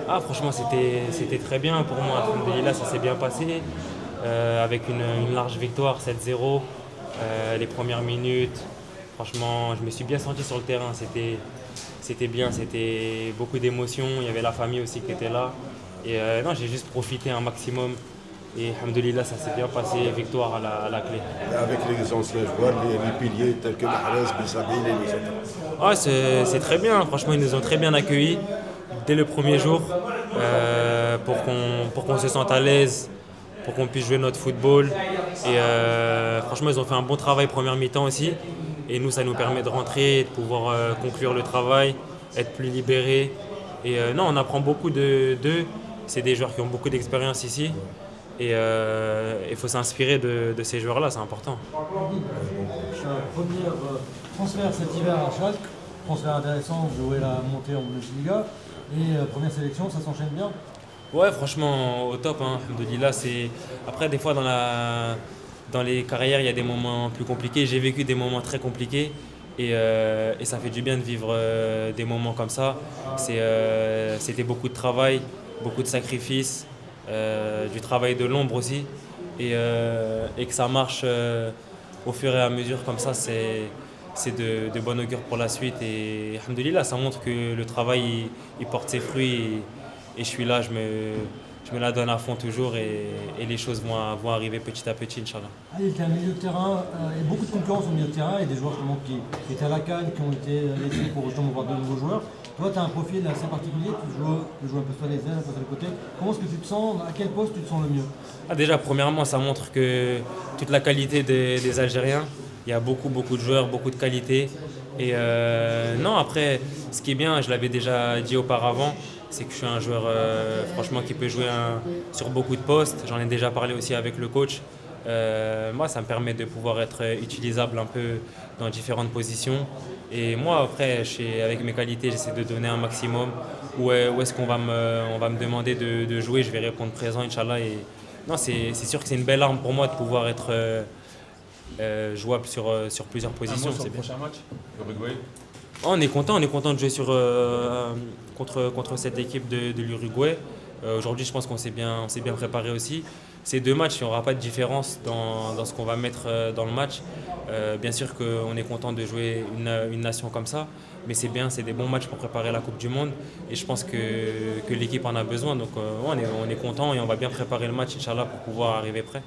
Ah, franchement, c'était très bien pour moi. Alhamdoulilah, ça s'est bien passé. Avec une large victoire, 7-0. Les premières minutes, franchement, je me suis bien senti sur le terrain. C'était bien, c'était beaucoup d'émotions. Il y avait la famille aussi qui était là. Et non, j'ai juste profité un maximum. Et alhamdoulilah, ça s'est bien passé. Victoire à la clé. avec les anciens joueurs, les piliers tels que Mahrez, Bissabine et les autres. Ah, c'est très bien. Franchement, ils nous ont très bien accueillis dès le premier jour pour qu'on se sente à l'aise, pour qu'on puisse jouer notre football. Et franchement, ils ont fait un bon travail première mi-temps aussi. Et nous, ça nous permet de rentrer, de pouvoir conclure le travail, être plus libérés. Et non, on apprend beaucoup d'eux. C'est des joueurs qui ont beaucoup d'expérience ici. Et il faut s'inspirer de ces joueurs-là, c'est important. Premier transfert cet hiver à Schalke, transfert intéressant, vous jouez la montée en Bundesliga. Et première sélection, ça s'enchaîne bien. Ouais, franchement, au top, hein. Alhamdoulilah, c'est... Après, des fois, dans les carrières, il y a des moments plus compliqués. J'ai vécu des moments très compliqués et ça fait du bien de vivre des moments comme ça. C'était beaucoup de travail, beaucoup de sacrifices, du travail de l'ombre aussi. Et que ça marche au fur et à mesure comme ça, c'est de bon augure pour la suite. Et alhamdoulilah, ça montre que le travail, il porte ses fruits. Et je suis là, je me la donne à fond toujours et les choses vont arriver petit à petit, Inch'Allah. Ah, il était un milieu de terrain, il y a beaucoup de concurrence au milieu de terrain et des joueurs justement qui étaient à la CAN, qui ont été laissés pour justement voir de nouveaux joueurs. Toi, tu as un profil assez particulier, tu joues un peu sur les ailes, un peu sur les côtés. Comment est-ce que tu te sens, à quel poste tu te sens le mieux? Ah, déjà, premièrement, ça montre que toute la qualité des Algériens, il y a beaucoup, beaucoup de joueurs, beaucoup de qualité. Et non, après, ce qui est bien, je l'avais déjà dit auparavant, c'est que je suis un joueur franchement qui peut jouer sur beaucoup de postes. J'en ai déjà parlé aussi avec le coach. Moi, ça me permet de pouvoir être utilisable un peu dans différentes positions. Et moi, après, avec mes qualités, j'essaie de donner un maximum. Où est-ce qu'on va me demander de jouer, je vais répondre présent, Inch'Allah. Et non, c'est sûr que c'est une belle arme pour moi de pouvoir être jouable sur plusieurs Un mot positions. sur C'est le bien. prochain match, l'Uruguay. On est content de jouer contre cette équipe de l'Uruguay. Aujourd'hui, je pense on s'est bien préparé aussi. Ces deux matchs, il n'y aura pas de différence dans ce qu'on va mettre dans le match. Bien sûr qu'on est content de jouer une nation comme ça, mais c'est bien, c'est des bons matchs pour préparer la Coupe du Monde. Et je pense que l'équipe en a besoin. Donc on est content et on va bien préparer le match, Inch'Allah, pour pouvoir arriver prêt.